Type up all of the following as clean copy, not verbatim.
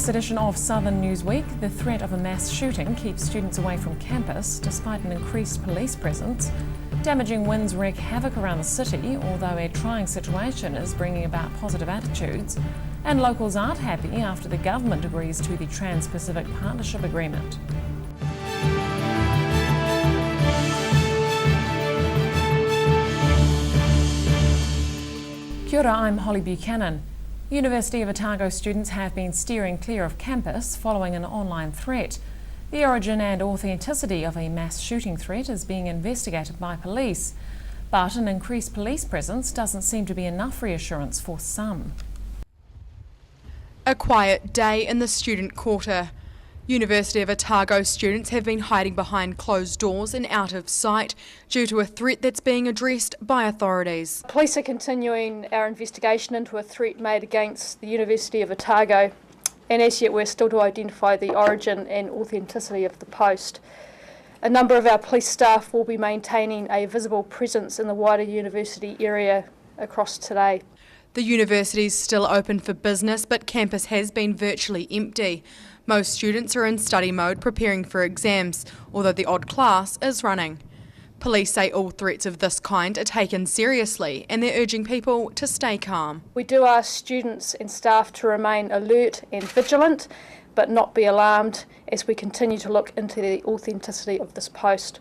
this edition of Southern Newsweek, the threat of a mass shooting keeps students away from campus despite an increased police presence. Damaging winds wreak havoc around the city, although a trying situation is bringing about positive attitudes. And locals aren't happy after the government agrees to the Trans-Pacific Partnership Agreement. Kia ora, I'm Hollie Buchanan. University of Otago students have been steering clear of campus following an online threat. The origin and authenticity of a mass shooting threat is being investigated by police, but an increased police presence doesn't seem to be enough reassurance for some. A quiet day in the student quarter. University of Otago students have been hiding behind closed doors and out of sight due to a threat that's being addressed by authorities. Police are continuing our investigation into a threat made against the University of Otago, and as yet we're still to identify the origin and authenticity of the post. A number of our police staff will be maintaining a visible presence in the wider university area across today. The university is still open for business, but campus has been virtually empty. Most students are in study mode preparing for exams, although the odd class is running. Police say all threats of this kind are taken seriously and they're urging people to stay calm. We do ask students and staff to remain alert and vigilant, but not be alarmed as we continue to look into the authenticity of this post.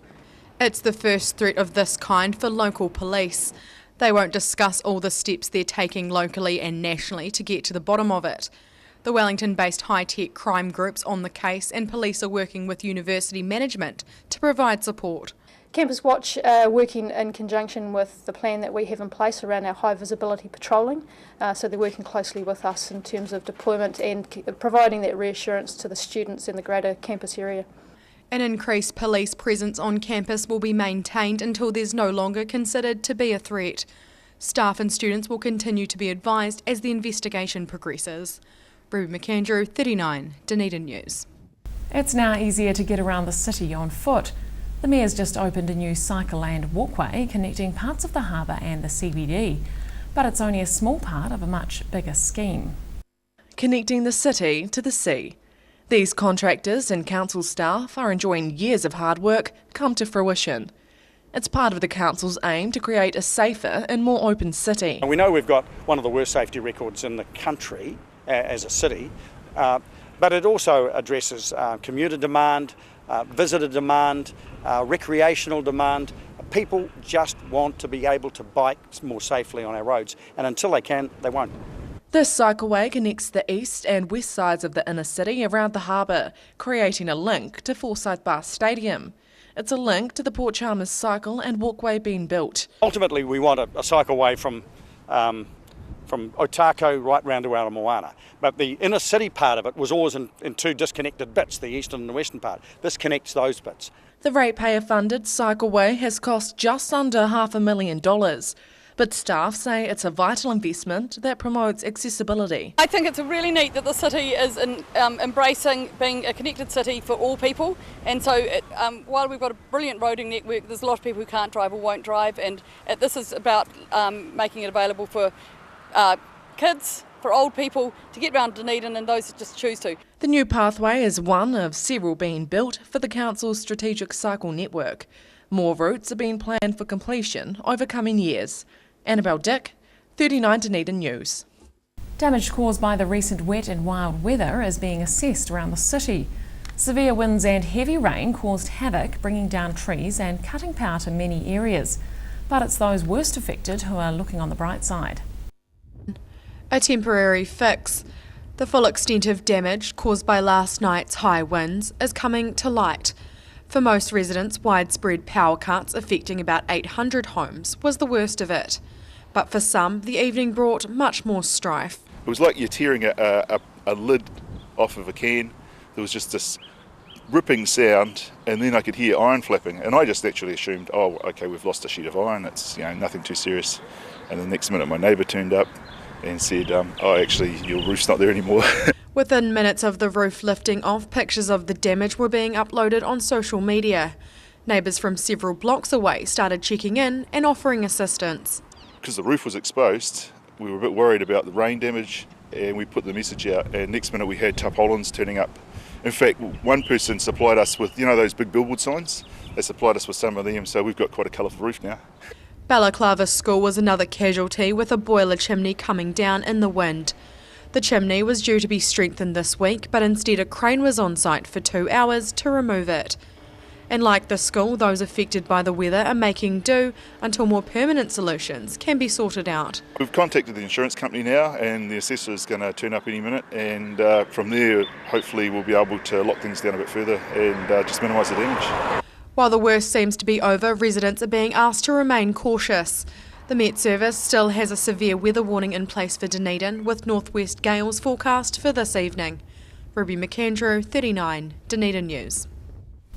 It's the first threat of this kind for local police. They won't discuss all the steps they're taking locally and nationally to get to the bottom of it. The Wellington-based high-tech crime group's on the case and police are working with university management to provide support. Campus Watch are working in conjunction with the plan that we have in place around our high visibility patrolling, so they're working closely with us in terms of deployment and providing that reassurance to the students in the greater campus area. An increased police presence on campus will be maintained until there's no longer considered to be a threat. Staff and students will continue to be advised as the investigation progresses. Ruby McAndrew, 39, Dunedin News. It's now easier to get around the city on foot. The Mayor's just opened a new cycle and walkway connecting parts of the harbour and the CBD, but it's only a small part of a much bigger scheme. Connecting the city to the sea. These contractors and council staff are enjoying years of hard work come to fruition. It's part of the council's aim to create a safer and more open city. We know we've got one of the worst safety records in the country as a city, but it also addresses commuter demand, visitor demand, recreational demand. People just want to be able to bike more safely on our roads, and until they can, they won't. This cycleway connects the east and west sides of the inner city around the harbour, creating a link to Forsyth Bar Stadium. It's a link to the Port Chalmers cycle and walkway being built. Ultimately, we want a cycleway from Otago right round to Ala Moana. But the inner city part of it was always in two disconnected bits, the eastern and the western part. This connects those bits. The ratepayer-funded cycleway has cost just under $500,000. But staff say it's a vital investment that promotes accessibility. I think it's really neat that the city is embracing being a connected city for all people, and so while we've got a brilliant roading network, there's a lot of people who can't drive or won't drive, and this is about making it available for kids, for old people to get around Dunedin and those that just choose to. The new pathway is one of several being built for the council's strategic cycle network. More routes are being planned for completion over coming years. Annabelle Dick, 39 Dunedin News. Damage caused by the recent wet and wild weather is being assessed around the city. Severe winds and heavy rain caused havoc, bringing down trees and cutting power to many areas. But it's those worst affected who are looking on the bright side. A temporary fix. The full extent of damage caused by last night's high winds is coming to light. For most residents, widespread power cuts affecting about 800 homes was the worst of it. But for some, the evening brought much more strife. It was like you're tearing a lid off of a can. There was just this ripping sound, and then I could hear iron flapping, and I just naturally assumed, oh, okay, we've lost a sheet of iron, it's nothing too serious. And the next minute my neighbour turned up and said, oh, actually, your roof's not there anymore. Within minutes of the roof lifting off, pictures of the damage were being uploaded on social media. Neighbours from several blocks away started checking in and offering assistance. Because the roof was exposed, we were a bit worried about the rain damage and we put the message out, and next minute we had tarpaulins turning up. In fact, one person supplied us with, those big billboard signs? They supplied us with some of them, so we've got quite a colourful roof now. Balaclava School was another casualty, with a boiler chimney coming down in the wind. The chimney was due to be strengthened this week, but instead a crane was on site for 2 hours to remove it. And like the school, those affected by the weather are making do until more permanent solutions can be sorted out. We've contacted the insurance company now, and the assessor is going to turn up any minute, and from there hopefully we'll be able to lock things down a bit further and just minimise the damage. While the worst seems to be over, residents are being asked to remain cautious. The Met Service still has a severe weather warning in place for Dunedin, with northwest gales forecast for this evening. Ruby McAndrew, 39, Dunedin News.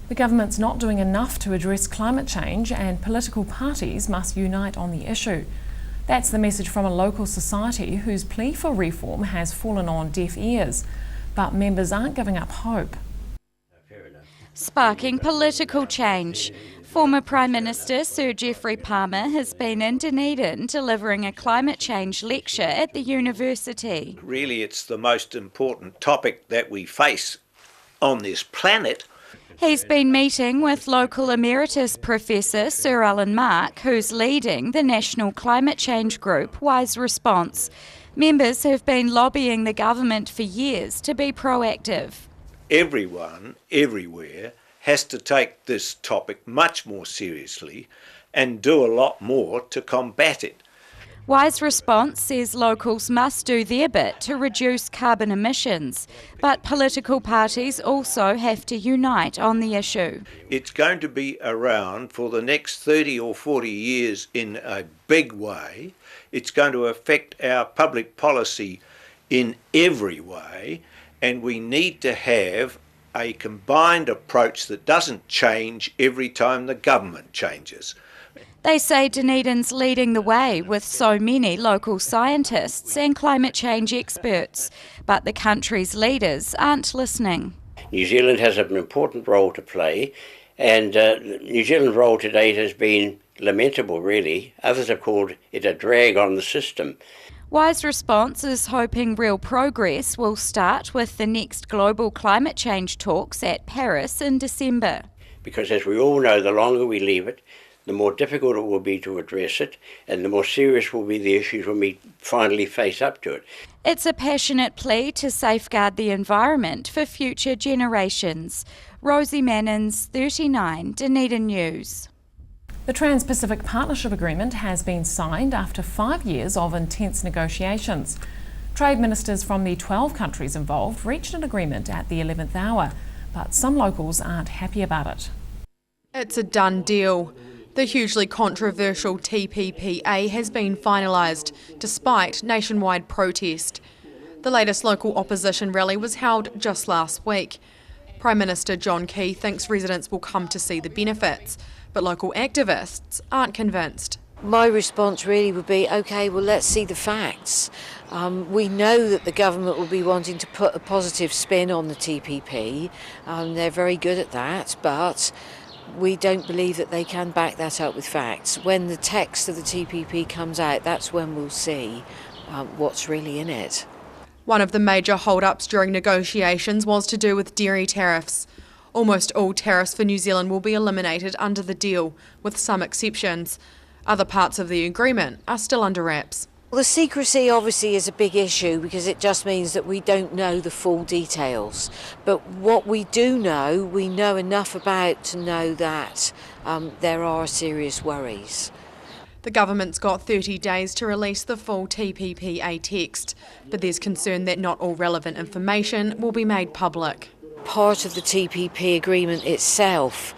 The government's not doing enough to address climate change, and political parties must unite on the issue. That's the message from a local society whose plea for reform has fallen on deaf ears. But members aren't giving up hope. Sparking political change. Former Prime Minister Sir Geoffrey Palmer has been in Dunedin delivering a climate change lecture at the university. Really, it's the most important topic that we face on this planet. He's been meeting with local Emeritus Professor Sir Alan Mark, who's leading the National Climate Change Group Wise Response. Members have been lobbying the government for years to be proactive. Everyone, everywhere, has to take this topic much more seriously and do a lot more to combat it. Wise Response says locals must do their bit to reduce carbon emissions, but political parties also have to unite on the issue. It's going to be around for the next 30 or 40 years in a big way. It's going to affect our public policy in every way, and we need to have a combined approach that doesn't change every time the government changes. They say Dunedin's leading the way with so many local scientists and climate change experts, but the country's leaders aren't listening. New Zealand has an important role to play, and New Zealand's role to date has been lamentable, really. Others have called it a drag on the system. Wise Response is hoping real progress will start with the next global climate change talks at Paris in December. Because as we all know, the longer we leave it, the more difficult it will be to address it, and the more serious will be the issues when we finally face up to it. It's a passionate plea to safeguard the environment for future generations. Rosie Mannins, 39, Dunedin News. The Trans-Pacific Partnership Agreement has been signed after 5 years of intense negotiations. Trade ministers from the 12 countries involved reached an agreement at the 11th hour, but some locals aren't happy about it. It's a done deal. The hugely controversial TPPA has been finalised, despite nationwide protest. The latest local opposition rally was held just last week. Prime Minister John Key thinks residents will come to see the benefits, but local activists aren't convinced. My response really would be, OK, well, let's see the facts. We know that the government will be wanting to put a positive spin on the TPP. They're very good at that, but we don't believe that they can back that up with facts. When the text of the TPP comes out, that's when we'll see what's really in it. One of the major hold-ups during negotiations was to do with dairy tariffs. Almost all tariffs for New Zealand will be eliminated under the deal, with some exceptions. Other parts of the agreement are still under wraps. Well, the secrecy obviously is a big issue because it just means that we don't know the full details. But what we do know, we know enough about to know that there are serious worries. The government's got 30 days to release the full TPPA text, but there's concern that not all relevant information will be made public. Part of the TPP agreement itself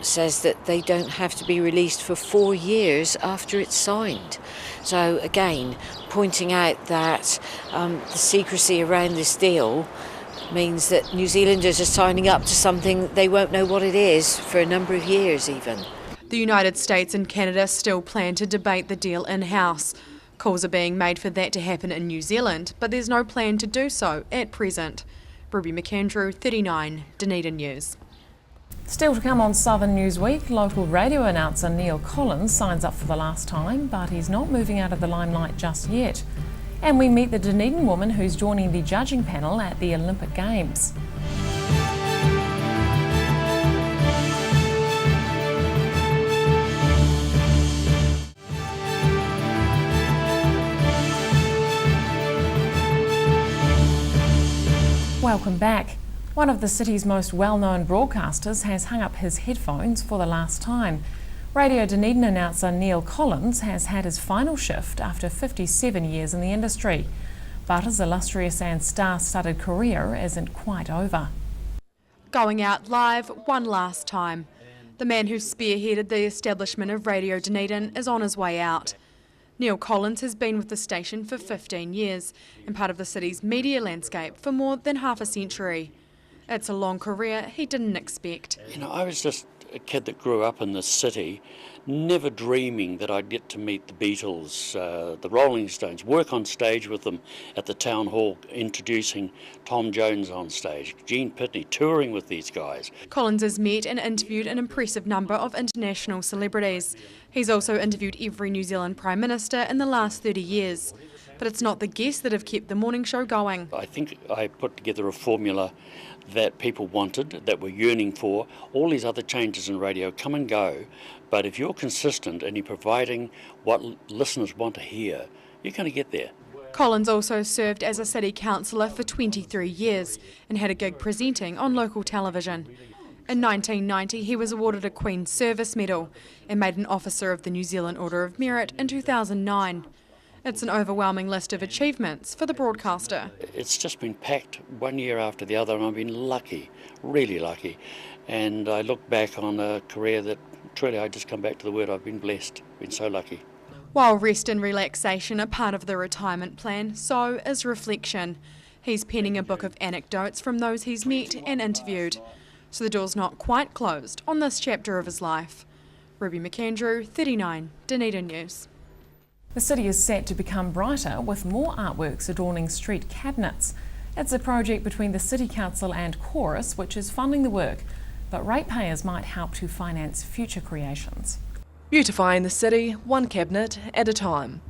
says that they don't have to be released for 4 years after it's signed. So again, pointing out that the secrecy around this deal means that New Zealanders are signing up to something they won't know what it is for a number of years even. The United States and Canada still plan to debate the deal in-house. Calls are being made for that to happen in New Zealand, but there's no plan to do so at present. Ruby McAndrew, 39, Dunedin News. Still to come on Southern Newsweek, local radio announcer Neil Collins signs up for the last time, but he's not moving out of the limelight just yet. And we meet the Dunedin woman who's joining the judging panel at the Olympic Games. Welcome back. One of the city's most well-known broadcasters has hung up his headphones for the last time. Radio Dunedin announcer Neil Collins has had his final shift after 57 years in the industry. But his illustrious and star-studded career isn't quite over. Going out live one last time. The man who spearheaded the establishment of Radio Dunedin is on his way out. Neil Collins has been with the station for 15 years and part of the city's media landscape for more than half a century. It's a long career he didn't expect. You know, I was just a kid that grew up in the city, never dreaming that I'd get to meet the Beatles, the Rolling Stones, work on stage with them at the town hall, introducing Tom Jones on stage, Gene Pitney, touring with these guys. Collins has met and interviewed an impressive number of international celebrities. He's also interviewed every New Zealand Prime Minister in the last 30 years. But it's not the guests that have kept the morning show going. I think I put together a formula that people wanted, that were yearning for. All these other changes in radio come and go, but if you're consistent and you're providing what listeners want to hear, you're going to get there. Collins also served as a city councillor for 23 years and had a gig presenting on local television. In 1990, he was awarded a Queen's Service Medal and made an Officer of the New Zealand Order of Merit in 2009. It's an overwhelming list of achievements for the broadcaster. It's just been packed one year after the other, and I've been lucky, really lucky. And I look back on a career that truly, I just come back to the word I've been blessed, been so lucky. While rest and relaxation are part of the retirement plan, so is reflection. He's penning a book of anecdotes from those he's met and interviewed. So the door's not quite closed on this chapter of his life. Ruby McAndrew, 39, Dunedin News. The city is set to become brighter with more artworks adorning street cabinets. It's a project between the City Council and Chorus which is funding the work, but ratepayers might help to finance future creations. Beautifying the city, one cabinet at a time.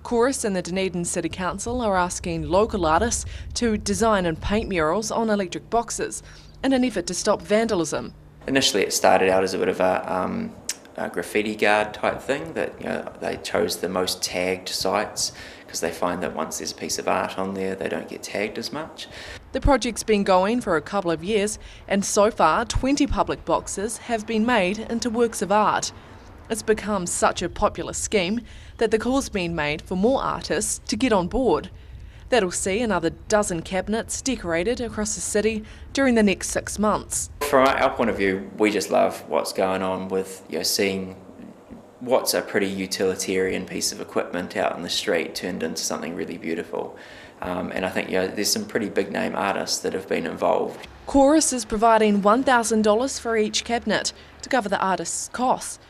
Chorus and the Dunedin City Council are asking local artists to design and paint murals on electric boxes in an effort to stop vandalism. Initially it started out as a bit of a graffiti guard type thing, that they chose the most tagged sites because they find that once there's a piece of art on there they don't get tagged as much. The project's been going for a couple of years and so far 20 public boxes have been made into works of art. It's become such a popular scheme that the call's been made for more artists to get on board. That'll see another dozen cabinets decorated across the city during the next 6 months. From our point of view, we just love what's going on with seeing what's a pretty utilitarian piece of equipment out in the street turned into something really beautiful. And I think there's some pretty big name artists that have been involved. Chorus is providing $1,000 for each cabinet to cover the artist's costs.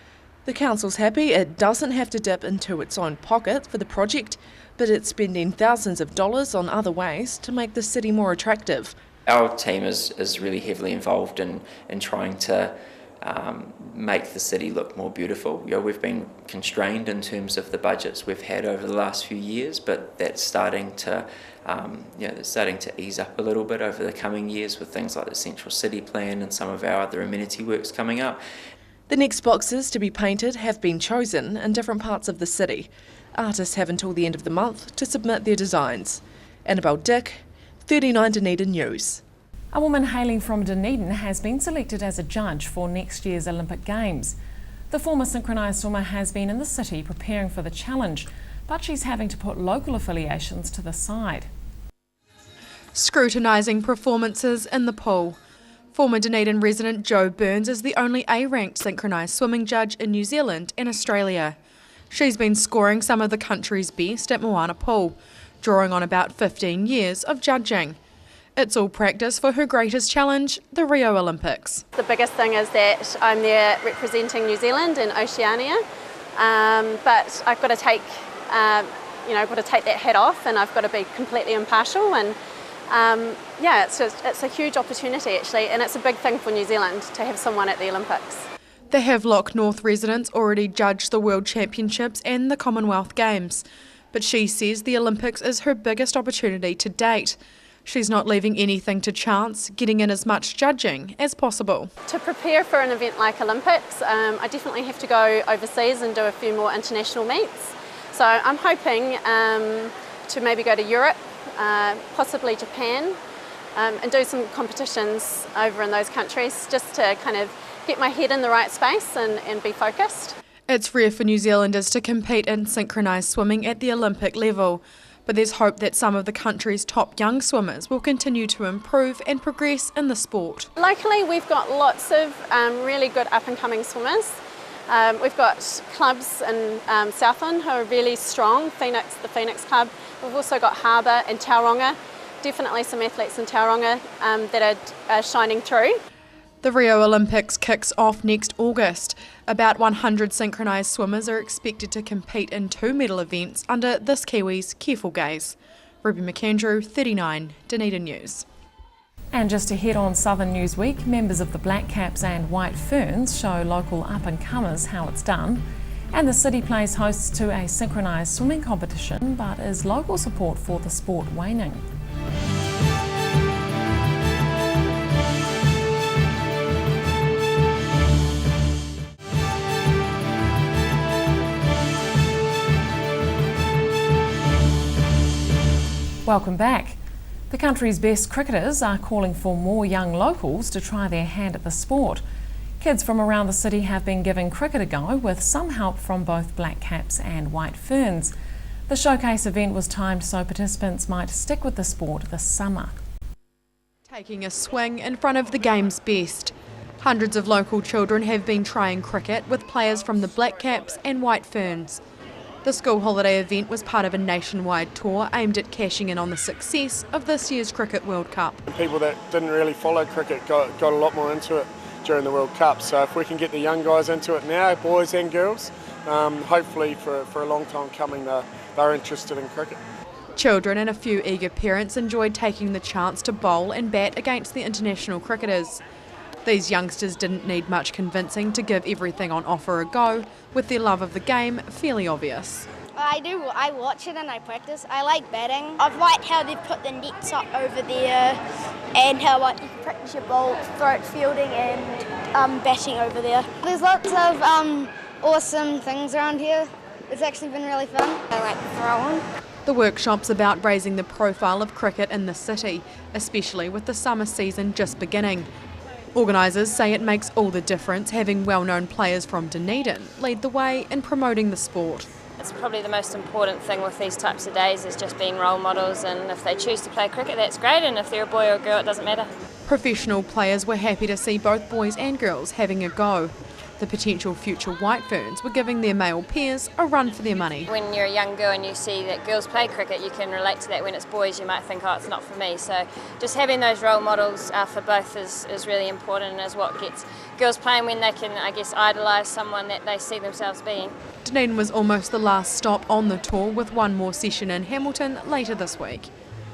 The council's happy it doesn't have to dip into its own pocket for the project, but it's spending thousands of dollars on other ways to make the city more attractive. Our team is really heavily involved in trying to make the city look more beautiful. We've been constrained in terms of the budgets we've had over the last few years, but that's starting to ease up a little bit over the coming years with things like the Central City Plan and some of our other amenity works coming up. The next boxes to be painted have been chosen in different parts of the city. Artists have until the end of the month to submit their designs. Annabelle Dick, 39 Dunedin News. A woman hailing from Dunedin has been selected as a judge for next year's Olympic Games. The former synchronised swimmer has been in the city preparing for the challenge, but she's having to put local affiliations to the side. Scrutinising performances in the pool. Former Dunedin resident Jo Burns is the only A-ranked synchronised swimming judge in New Zealand and Australia. She's been scoring some of the country's best at Moana Pool, drawing on about 15 years of judging. It's all practice for her greatest challenge, the Rio Olympics. The biggest thing is that I'm there representing New Zealand and Oceania, but I've got to take, that hat off, and I've got to be completely impartial. And it's a huge opportunity actually, and it's a big thing for New Zealand to have someone at the Olympics. The Havelock North residents already judged the World Championships and the Commonwealth Games. But she says the Olympics is her biggest opportunity to date. She's not leaving anything to chance, getting in as much judging as possible. To prepare for an event like Olympics, I definitely have to go overseas and do a few more international meets. So I'm hoping to maybe go to Europe, possibly Japan, and do some competitions over in those countries just to kind of get my head in the right space and be focused. It's rare for New Zealanders to compete in synchronised swimming at the Olympic level, but there's hope that some of the country's top young swimmers will continue to improve and progress in the sport. Locally, we've got lots of really good up-and-coming swimmers. We've got clubs in Southland who are really strong, the Phoenix Club. We've also got Harbour and Tauranga. Definitely some athletes in Tauranga that are shining through. The Rio Olympics kicks off next August. About 100 synchronised swimmers are expected to compete in 2 medal events under this Kiwi's careful gaze. Ruby McAndrew, 39, Dunedin News. And just ahead on Southern Newsweek, members of the Black Caps and White Ferns show local up-and-comers how it's done. And the city plays host to a synchronised swimming competition, but is local support for the sport waning? Welcome back. The country's best cricketers are calling for more young locals to try their hand at the sport. Kids from around the city have been giving cricket a go with some help from both Black Caps and White Ferns. The showcase event was timed so participants might stick with the sport this summer. Taking a swing in front of the game's best. Hundreds of local children have been trying cricket with players from the Black Caps and White Ferns. The school holiday event was part of a nationwide tour aimed at cashing in on the success of this year's Cricket World Cup. People that didn't really follow cricket got a lot more into it during the World Cup, so if we can get the young guys into it now, boys and girls, hopefully for a long time coming they're interested in cricket. Children and a few eager parents enjoyed taking the chance to bowl and bat against the international cricketers. These youngsters didn't need much convincing to give everything on offer a go, with their love of the game fairly obvious. I do, I watch it and I practice. I like batting. I've liked how they've put the nets up over there and how you can practice your bowl, throat fielding and batting over there. There's lots of awesome things around here. It's actually been really fun. I like throwing. The workshop's about raising the profile of cricket in the city, especially with the summer season just beginning. Organisers say it makes all the difference having well-known players from Dunedin lead the way in promoting the sport. It's probably the most important thing with these types of days is just being role models, and if they choose to play cricket, that's great, and if they're a boy or a girl, it doesn't matter. Professional players were happy to see both boys and girls having a go. The potential future White Ferns were giving their male peers a run for their money. When you're a young girl and you see that girls play cricket, you can relate to that. When it's boys, you might think, oh, it's not for me. So just having those role models for both is really important, and is what gets girls playing when they can, I guess, idolise someone that they see themselves being. Dunedin was almost the last stop on the tour, with one more session in Hamilton later this week.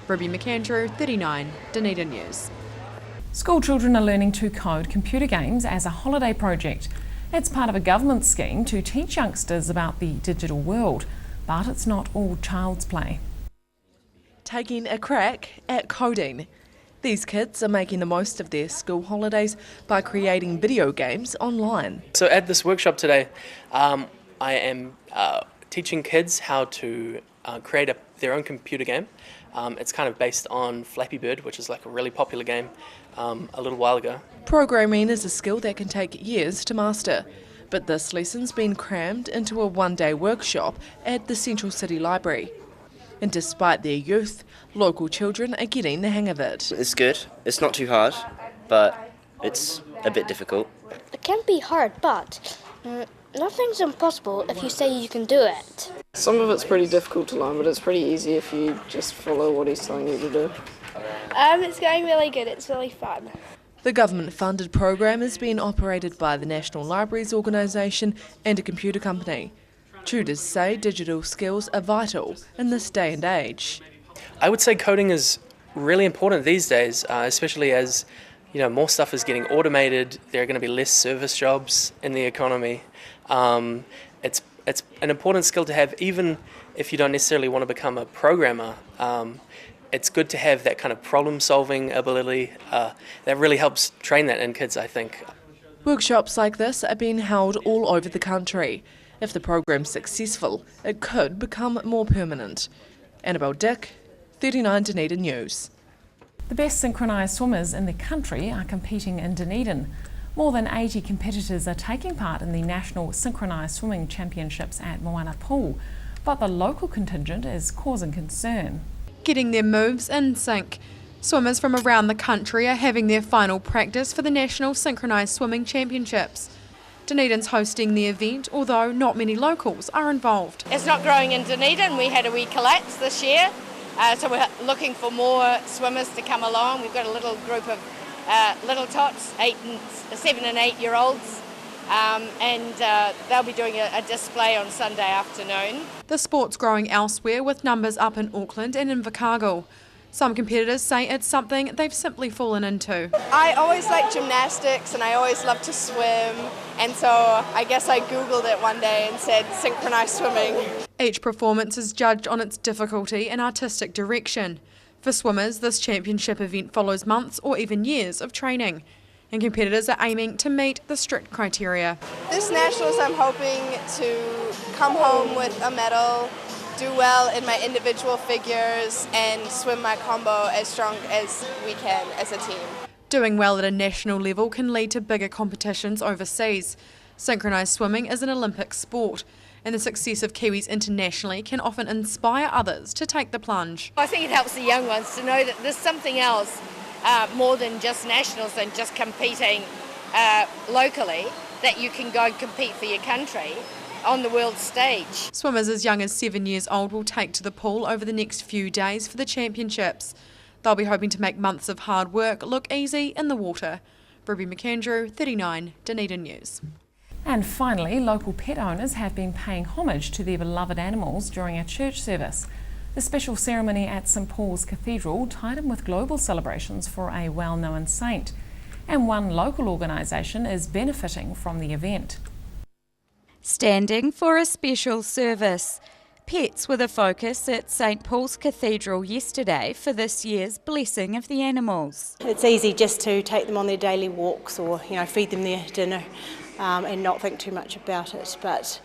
Ruby McAndrew, 39, Dunedin News. School children are learning to code computer games as a holiday project. It's part of a government scheme to teach youngsters about the digital world, but it's not all child's play. Taking a crack at coding. These kids are making the most of their school holidays by creating video games online. So at this workshop today, I am teaching kids how to create their own computer game. It's kind of based on Flappy Bird, which is like a really popular game a little while ago. Programming is a skill that can take years to master, but this lesson's been crammed into a one-day workshop at the Central City Library. And despite their youth, local children are getting the hang of it. It's good. It's not too hard, but it's a bit difficult. It can be hard, but nothing's impossible if you say you can do it. Some of it's pretty difficult to learn, but it's pretty easy if you just follow what he's telling you to do. It's going really good. It's really fun. The government-funded program is being operated by the National Libraries Organisation and a computer company. Tutors say digital skills are vital in this day and age. I would say coding is really important these days, especially as more stuff is getting automated. There are going to be less service jobs in the economy. It's it's an important skill to have, even if you don't necessarily want to become a programmer. It's good to have that kind of problem-solving ability. That really helps train that in kids, I think. Workshops like this are being held all over the country. If the program's successful, it could become more permanent. Annabelle Dick, 39 Dunedin News. The best synchronised swimmers in the country are competing in Dunedin. More than 80 competitors are taking part in the National Synchronised Swimming Championships at Moana Pool, but the local contingent is causing concern. Getting their moves in sync. Swimmers from around the country are having their final practice for the National Synchronised Swimming Championships. Dunedin's hosting the event, although not many locals are involved. It's not growing in Dunedin. We had a wee collapse this year, so we're looking for more swimmers to come along. We've got a little group of little tots, 7 and 8 year olds, and they'll be doing a display on Sunday afternoon. The sport's growing elsewhere, with numbers up in Auckland and in Invercargill. Some competitors say it's something they've simply fallen into. I always liked gymnastics and I always loved to swim, and so I guess I googled it one day and said synchronised swimming. Each performance is judged on its difficulty and artistic direction. For swimmers, this championship event follows months or even years of training, and competitors are aiming to meet the strict criteria. This Nationals, I'm hoping to come home with a medal, do well in my individual figures, and swim my combo as strong as we can as a team. Doing well at a national level can lead to bigger competitions overseas. Synchronised swimming is an Olympic sport, and the success of Kiwis internationally can often inspire others to take the plunge. I think it helps the young ones to know that there's something else more than just nationals and just competing locally, that you can go and compete for your country on the world stage. Swimmers as young as 7 years old will take to the pool over the next few days for the championships. They'll be hoping to make months of hard work look easy in the water. Ruby McAndrew, 39 Dunedin News. And finally, local pet owners have been paying homage to their beloved animals during a church service. The special ceremony at St Paul's Cathedral tied in with global celebrations for a well-known saint, and one local organisation is benefiting from the event. Standing for a special service. Pets were the focus at St Paul's Cathedral yesterday for this year's Blessing of the Animals. It's easy just to take them on their daily walks or, feed them their dinner and not think too much about it. But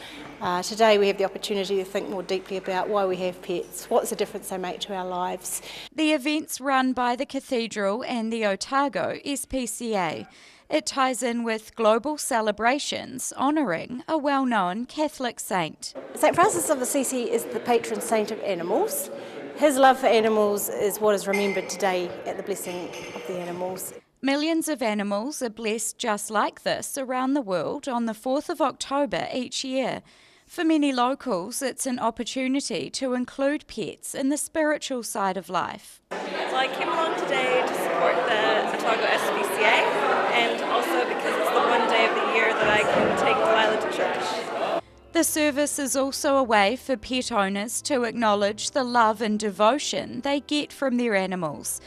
today we have the opportunity to think more deeply about why we have pets, what's the difference they make to our lives. The event's run by the Cathedral and the Otago SPCA. It ties in with global celebrations honouring a well-known Catholic saint. St Francis of Assisi is the patron saint of animals. His love for animals is what is remembered today at the Blessing of the Animals. Millions of animals are blessed just like this around the world on the 4th of October each year. For many locals, it's an opportunity to include pets in the spiritual side of life. So I came along today to support the Otago SPCA, and also because it's the one day of the year that I can take Delilah to church. The service is also a way for pet owners to acknowledge the love and devotion they get from their animals.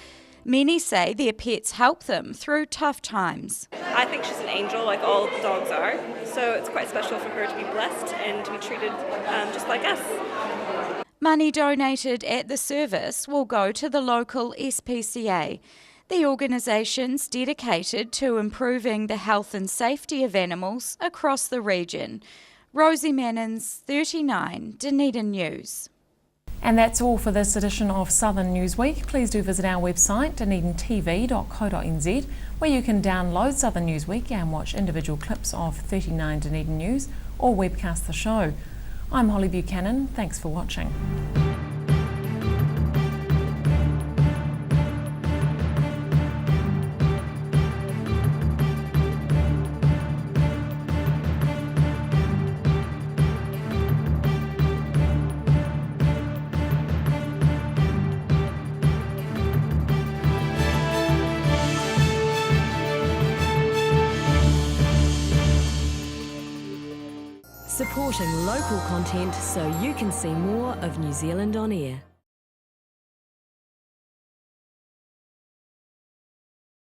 Many say their pets help them through tough times. I think she's an angel, like all dogs are, so it's quite special for her to be blessed and to be treated just like us. Money donated at the service will go to the local SPCA. The organisation's dedicated to improving the health and safety of animals across the region. Rosie Mannins, 39 Dunedin News. And that's all for this edition of Southern Newsweek. Please do visit our website, dunedintv.co.nz, where you can download Southern Newsweek and watch individual clips of 39 Dunedin News or webcast the show. I'm Hollie Buchanan. Thanks for watching. Supporting local content so you can see more of New Zealand on air.